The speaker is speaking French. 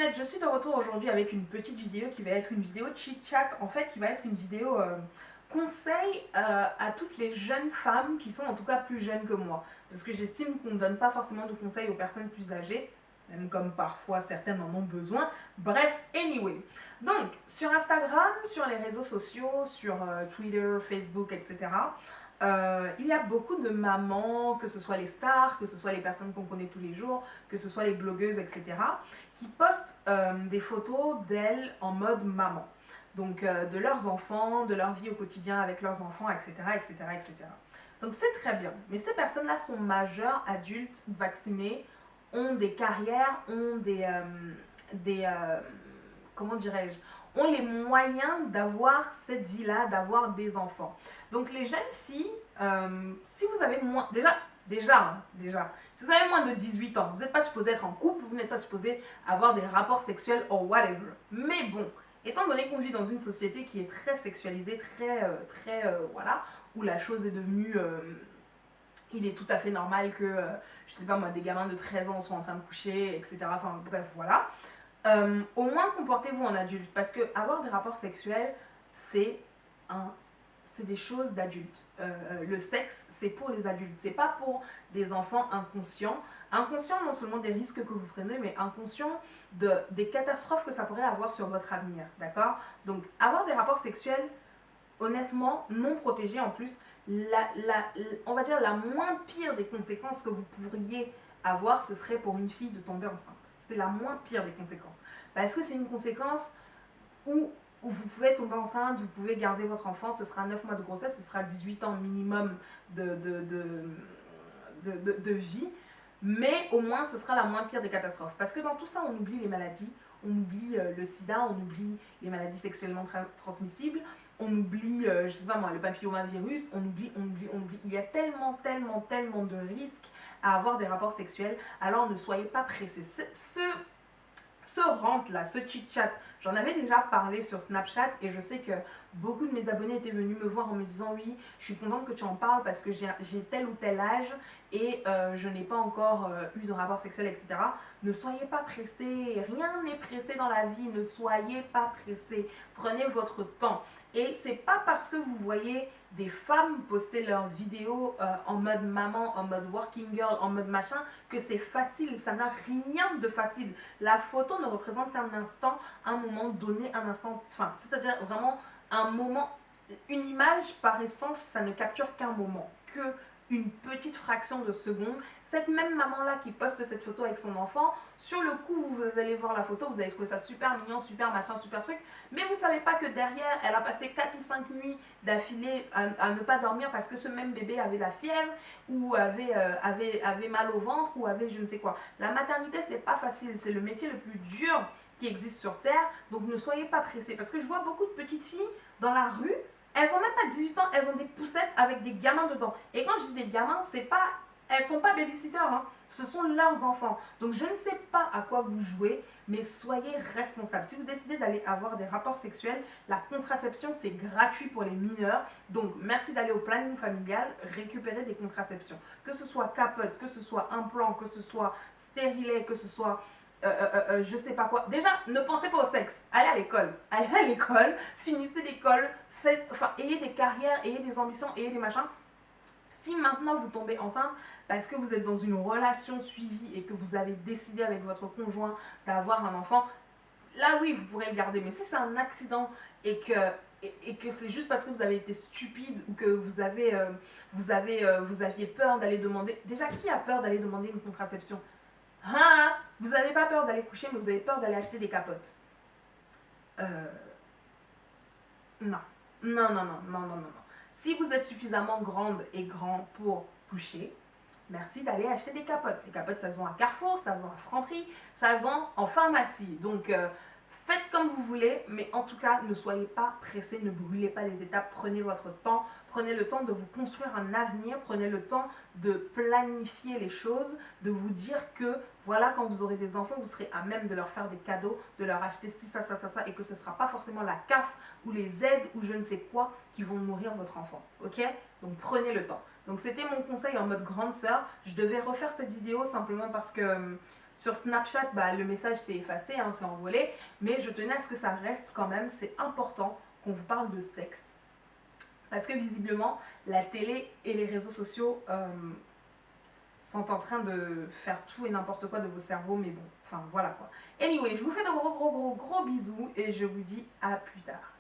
honnête, je suis de retour aujourd'hui avec une petite vidéo qui va être une vidéo chit-chat, en fait, qui va être une vidéo conseil à toutes les jeunes femmes qui sont en tout cas plus jeunes que moi. Parce que j'estime qu'on ne donne pas forcément de conseils aux personnes plus âgées, même comme parfois certaines en ont besoin. Bref, anyway. Donc, sur Instagram, sur les réseaux sociaux, sur Twitter, Facebook, etc., il y a beaucoup de mamans, que ce soit les stars, que ce soit les personnes qu'on connaît tous les jours, que ce soit les blogueuses, etc., qui postent des photos d'elles en mode maman. Donc de leurs enfants, de leur vie au quotidien avec leurs enfants, etc., etc., etc. Donc c'est très bien. Mais ces personnes-là sont majeures, adultes, vaccinées, ont des carrières, ont comment dirais-je, ont les moyens d'avoir cette vie-là, d'avoir des enfants. Donc les jeunes filles, si vous avez moins, déjà, si vous avez moins de 18 ans, vous n'êtes pas supposé être en couple, vous n'êtes pas supposé avoir des rapports sexuels ou whatever. Mais bon, étant donné qu'on vit dans une société qui est très sexualisée, voilà, où la chose est devenue, il est tout à fait normal que, je sais pas moi, des gamins de 13 ans soient en train de coucher, etc. Enfin bref, voilà. Au moins comportez-vous en adulte, parce que avoir des rapports sexuels, c'est des choses d'adultes. Le sexe, c'est pour les adultes, c'est pas pour des enfants inconscients. Inconscients non seulement des risques que vous prenez, mais inconscients des catastrophes que ça pourrait avoir sur votre avenir, d'accord? Donc avoir des rapports sexuels, honnêtement, non protégés en plus, on va dire la moins pire des conséquences que vous pourriez avoir, ce serait pour une fille de tomber enceinte. C'est la moins pire des conséquences. Parce que c'est une conséquence où vous pouvez tomber enceinte, vous pouvez garder votre enfant, ce sera 9 mois de grossesse, ce sera 18 ans minimum de vie, mais au moins ce sera la moins pire des catastrophes. Parce que dans tout ça, on oublie les maladies, on oublie le sida, on oublie les maladies sexuellement transmissibles, on oublie, je sais pas moi, le papillomavirus, on oublie. Il y a tellement de risques à avoir des rapports sexuels, alors ne soyez pas pressés. Ce rant-là, ce chit-chat, j'en avais déjà parlé sur Snapchat et je sais que beaucoup de mes abonnés étaient venus me voir en me disant oui, je suis contente que tu en parles parce que j'ai tel ou tel âge et je n'ai pas encore eu de rapport sexuel, etc. Ne soyez pas pressés, rien n'est pressé dans la vie, ne soyez pas pressés, prenez votre temps. Et c'est pas parce que vous voyez des femmes poster leurs vidéos en mode maman, en mode working girl, en mode machin, que c'est facile, ça n'a rien de facile. La photo ne représente qu'un instant, un moment donné, un instant, enfin, c'est-à-dire vraiment un moment, une image par essence, ça ne capture qu'un moment, que une petite fraction de seconde. Cette même maman-là qui poste cette photo avec son enfant, sur le coup, vous allez voir la photo, vous allez trouver ça super mignon, super machin, super truc, mais vous savez pas que derrière, elle a passé 4 ou 5 nuits d'affilée à ne pas dormir parce que ce même bébé avait la fièvre, ou avait mal au ventre, ou avait je ne sais quoi. La maternité, c'est pas facile, c'est le métier le plus dur qui existe sur Terre, donc ne soyez pas pressés, parce que je vois beaucoup de petites filles dans la rue, elles ont même pas 18 ans, elles ont des poussettes avec des gamins dedans. Et quand je dis des gamins, c'est pas, elles sont pas babysitters, hein. Ce sont leurs enfants. Donc je ne sais pas à quoi vous jouez, mais soyez responsables. Si vous décidez d'aller avoir des rapports sexuels, la contraception c'est gratuit pour les mineurs. Donc merci d'aller au planning familial, récupérer des contraceptions. Que ce soit capote, que ce soit implant, que ce soit stérilet, que ce soit je sais pas quoi. Déjà, ne pensez pas au sexe. Allez à l'école. Allez à l'école, finissez l'école, ayez des carrières, ayez des ambitions, ayez des machins. Si maintenant vous tombez enceinte parce que vous êtes dans une relation suivie et que vous avez décidé avec votre conjoint d'avoir un enfant, là oui, vous pourrez le garder. Mais si c'est un accident et que c'est juste parce que vous avez été stupide ou que vous aviez peur d'aller demander... Déjà, qui a peur d'aller demander une contraception? Hein? Vous n'avez pas peur d'aller coucher, mais vous avez peur d'aller acheter des capotes. Non. Non. Si vous êtes suffisamment grande et grand pour coucher, merci d'aller acheter des capotes. Les capotes, ça se vend à Carrefour, ça se vend à Franprix, ça se vend en pharmacie. Donc, faites comme vous voulez, mais en tout cas, ne soyez pas pressés, ne brûlez pas les étapes, prenez votre temps, prenez le temps de vous construire un avenir, prenez le temps de planifier les choses, de vous dire que voilà, quand vous aurez des enfants, vous serez à même de leur faire des cadeaux, de leur acheter ci, ça, et que ce ne sera pas forcément la CAF ou les aides ou je ne sais quoi qui vont nourrir votre enfant, ok? Donc prenez le temps. Donc c'était mon conseil en mode grande sœur. Je devais refaire cette vidéo simplement parce que Sur Snapchat, bah, le message s'est effacé, hein, c'est envolé, mais je tenais à ce que ça reste quand même, c'est important qu'on vous parle de sexe. Parce que visiblement, la télé et les réseaux sociaux sont en train de faire tout et n'importe quoi de vos cerveaux, mais bon, enfin voilà quoi. Anyway, je vous fais de gros bisous et je vous dis à plus tard.